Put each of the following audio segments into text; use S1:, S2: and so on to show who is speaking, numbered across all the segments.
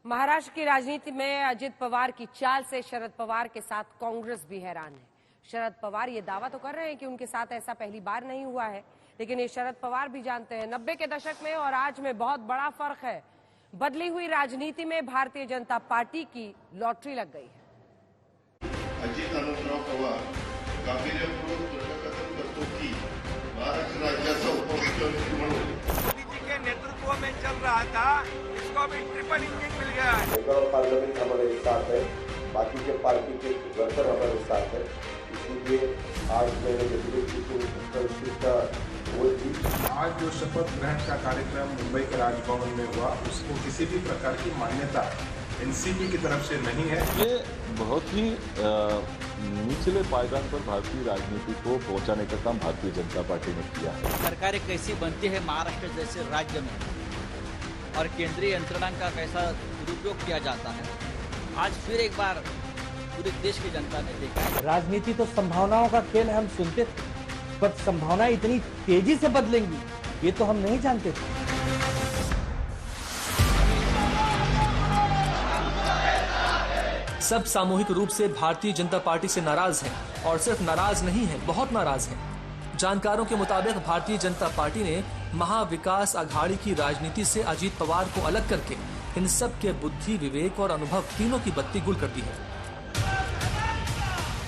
S1: महाराष्ट्र की राजनीति में अजित पवार की चाल से शरद पवार के साथ कांग्रेस भी हैरान है। शरद पवार ये दावा तो कर रहे हैं कि उनके साथ ऐसा पहली बार नहीं हुआ है, लेकिन ये शरद पवार भी जानते हैं 90 के दशक में और आज में बहुत बड़ा फर्क है। बदली हुई राजनीति में भारतीय जनता पार्टी की लॉटरी लग गई है।
S2: अजित अनुराव पवार गांभीर्यपूर्वक पुनर्कथन करतो की महाराष्ट्र राज्याचा उपमुख्यमंत्री म्हणून
S3: मोदी जी के नेतृत्व में चल रहा था, इसको अभी ट्रिपल इंजन मिल गया है।
S4: पार्लियामेंट हमारे साथ है, बाकी के पार्टी के वर्कर हमारे साथ है, इसलिए आज मैंने
S5: आज जो शपथ ग्रहण का कार्यक्रम मुंबई के राजभवन में हुआ, उसको किसी भी प्रकार की मान्यता एनसीपी की तरफ से नहीं है।
S6: ये बहुत ही निचले पायदान पर भारतीय राजनीति को पहुंचाने का काम भारतीय जनता पार्टी ने किया है।
S7: सरकारें कैसी बनती है महाराष्ट्र जैसे राज्य में और केंद्रीय यंत्रणा का कैसा दुरुपयोग किया जाता है, आज फिर एक बार पूरे देश की जनता ने देखा है।
S8: राजनीति तो संभावनाओं का खेल है, हम सुनते थे, पर संभावनाएं इतनी तेजी से बदलेंगी ये तो हम नहीं जानते थे।
S9: सब सामूहिक रूप से भारतीय जनता पार्टी से नाराज हैं और सिर्फ नाराज नहीं हैं, बहुत नाराज हैं। जानकारों के मुताबिक भारतीय जनता पार्टी ने महाविकास आघाड़ी की राजनीति से अजित पवार को अलग करके इन सब के बुद्धि, विवेक और अनुभव तीनों की बत्ती गुल कर दी है।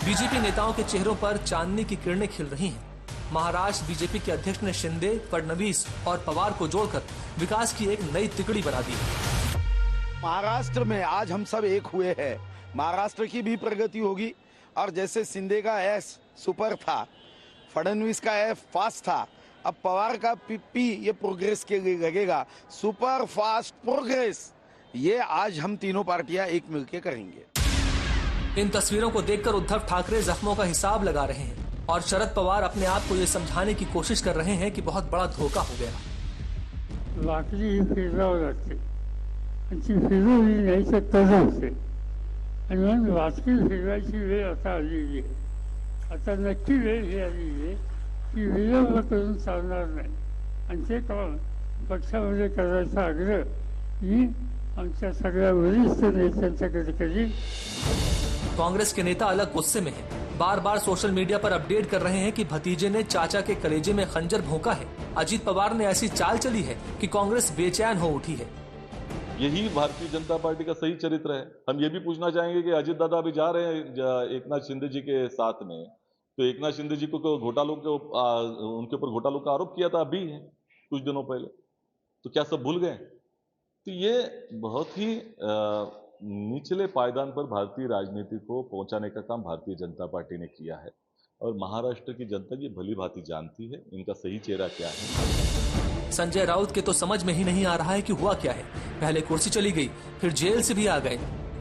S9: बीजेपी नेताओं के चेहरों पर चांदनी की किरणें खिल रही हैं। महाराष्ट्र बीजेपी के अध्यक्ष ने शिंदे, फडणवीस और पवार को जोड़कर विकास की एक नई तिकड़ी बना दी है।
S10: महाराष्ट्र में आज हम सब एक हुए हैं, महाराष्ट्र की भी प्रगति होगी और जैसे शिंदे का एस सुपर था, फडणवीस का एफ फास्ट था, अब पवार का पी ये प्रोग्रेस के लिए लगेगा, सुपर फास्ट प्रोग्रेस। ये आज हम तीनों पार्टियां एक मिलकर करेंगे।
S9: इन तस्वीरों को देखकर उद्धव ठाकरे जख्मों का हिसाब लगा रहे हैं और शरद पवार अपने आप को ये समझाने की कोशिश कर रहे हैं कि बहुत बड़ा धोखा हो गया।
S11: लाकडी फिरवावं लागते, फिरवली नाही तर तसंच आणि म्हणून वाचकी फिरवायची वेळ आता आलेली आहे। आता नक्की वेळ ही आलेली आहे की विलंब करून चालणार नाही आणि ते काम पक्षामध्ये करायचा आग्रह मी आमच्या सगळ्या वरिष्ठ नेत्यांच्याकडे करीन।
S9: कांग्रेस के नेता अलग गुस्से में हैं। बार बार सोशल मीडिया पर अपडेट कर रहे हैं कि भतीजे ने चाचा के कलेजे में खंजर भोंका है। अजित पवार ने ऐसी चाल चली है कि कांग्रेस बेचैन हो उठी है।
S6: यही भारतीय जनता पार्टी का सही चरित्र है। हम ये भी पूछना चाहेंगे कि अजित दादा अभी जा रहे हैं एकनाथ शिंदे जी के साथ में, तो एकनाथ शिंदे जी को घोटालों के उनके ऊपर घोटालों का आरोप किया था अभी है कुछ दिनों पहले, तो क्या सब भूल गए? तो ये बहुत ही निचले पायदान पर भारतीय राजनीति को पहुंचाने का काम भारतीय जनता पार्टी ने किया है और महाराष्ट्र की जनता ये भली भांति जानती है इनका सही चेहरा क्या है।
S9: संजय राउत के तो समझ में ही नहीं आ रहा है कि हुआ क्या है। पहले कुर्सी चली गई, फिर जेल से भी आ गए,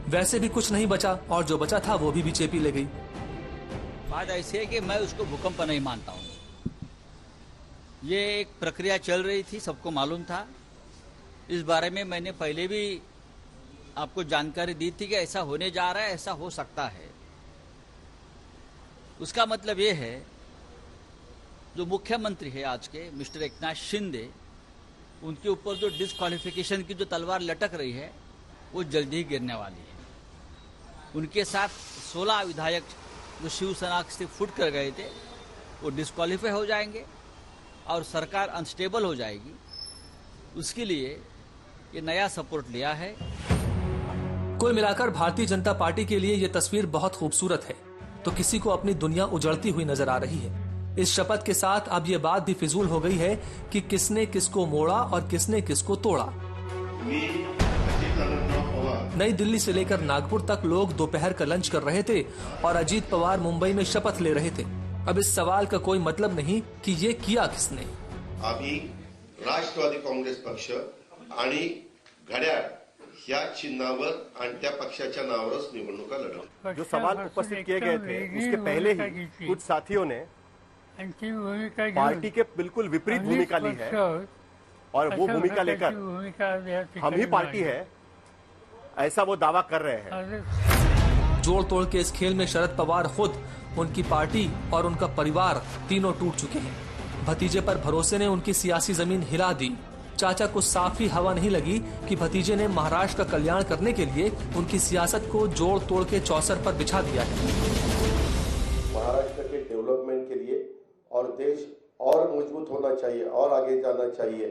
S9: वैसे भी कुछ नहीं बचा और जो बचा था वो भी बीजेपी ले गई।
S7: बात ऐसी है कि मैं उसको भूकंप नहीं मानता हूँ। ये एक प्रक्रिया चल रही थी, सबको मालूम था। इस बारे में मैंने पहले भी आपको जानकारी दी थी कि ऐसा होने जा रहा है, ऐसा हो सकता है। उसका मतलब ये है जो मुख्यमंत्री है आज के मिस्टर एकनाथ शिंदे, उनके ऊपर जो डिस्क्वालिफिकेशन की जो तलवार लटक रही है वो जल्दी ही गिरने वाली है। उनके साथ 16 विधायक जो शिवसेना से फुट कर गए थे वो डिस्क्वालीफाई हो जाएंगे और सरकार अनस्टेबल हो जाएगी। उसके लिए ये नया सपोर्ट लिया है।
S9: कुल मिलाकर भारतीय जनता पार्टी के लिए ये तस्वीर बहुत खूबसूरत है, तो किसी को अपनी दुनिया उजड़ती हुई नजर आ रही है। इस शपथ के साथ अब ये बात भी फिजूल हो गई है कि किसने किसको मोड़ा और किसने किसको तोड़ा। नई दिल्ली से लेकर नागपुर तक लोग दोपहर का लंच कर रहे थे और अजित पवार मुंबई में शपथ ले रहे थे। अब इस सवाल का कोई मतलब नहीं कि ये किया किसने।
S2: आम्ही राष्ट्रवादी काँग्रेस पक्ष आणि घड्याळ या चिन्हावर आणि त्या पक्षाच्या नावावरच निवडणुका लढवल्या।
S4: जो सवाल उपस्थित किए गए थे उसके पहले ही कुछ साथियों ने पार्टी के बिल्कुल विपरीत भूमिका ली है और वो भूमिका लेकर हम ही पार्टी है ऐसा वो दावा कर रहे हैं।
S9: जोड़ तोड़ के इस खेल में शरद पवार खुद, उनकी पार्टी और उनका परिवार तीनों टूट चुके हैं। भतीजे पर भरोसे ने उनकी सियासी जमीन हिला दी। चाचा को साफ ही हवा नहीं लगी कि भतीजे ने महाराष्ट्र का कल्याण करने के लिए उनकी सियासत को जोड़ तोड़ के चौसर पर बिछा दिया है।
S2: महाराष्ट्र के डेवलपमेंट के लिए और देश और मजबूत होना चाहिए और आगे जाना चाहिए।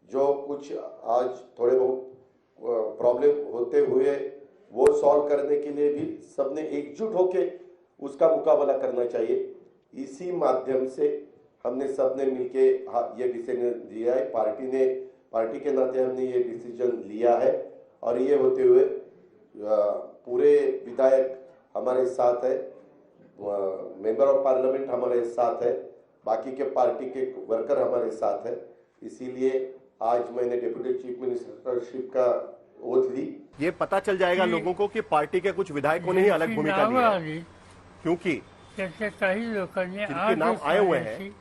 S2: जो कुछ आज थोड़े बहुत प्रॉब्लम होते हुए वो सॉल्व करने के लिए भी सबने एकजुट होके उसका मुकाबला करना चाहिए। इसी माध्यम से हमने सबने मिलके ये डिसीजन लिया है। पार्टी के नाते हमने ये डिसीजन लिया है और ये होते हुए पूरे विधायक हमारे साथ है, मेंबर ऑफ पार्लियामेंट हमारे साथ है, बाकी के पार्टी के वर्कर हमारे साथ है। इसीलिए आज मैंने डिप्टी चीफ मिनिस्टरशिप का ओथ ली।
S4: ये पता चल जाएगा लोगों को कि पार्टी के कुछ विधायकों ने ही अलग भूमिका ली है, क्योंकि जिनके नाम आए हुए हैं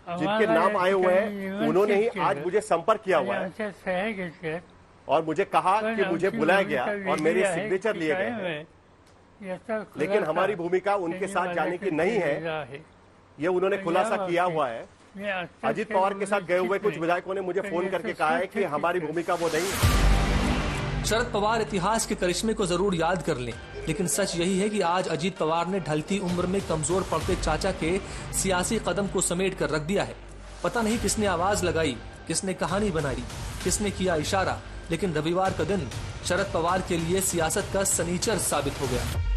S4: जिनके नाम आए हुए हैं उन्होंने ही आज मुझे संपर्क किया हुआ है और मुझे कहा कि मुझे बुलाया गया और मेरे सिग्नेचर लिए गए हैं, लेकिन हमारी भूमिका उनके साथ जाने की नहीं है, ये उन्होंने खुलासा किया हुआ है। अजित पवार के साथ गए हुए कुछ विधायकों ने मुझे फोन करके कहा है कि हमारी भूमिका वो नहीं है।
S9: शरद पवार इतिहास के करिश्मे को जरूर याद कर लें, लेकिन सच यही है कि आज अजीत पवार ने ढलती उम्र में कमजोर पड़ते चाचा के सियासी कदम को समेट कर रख दिया है। पता नहीं किसने आवाज लगाई, किसने कहानी बनाई, किसने किया इशारा, लेकिन रविवार का दिन शरद पवार के लिए सियासत का सनीचर साबित हो गया।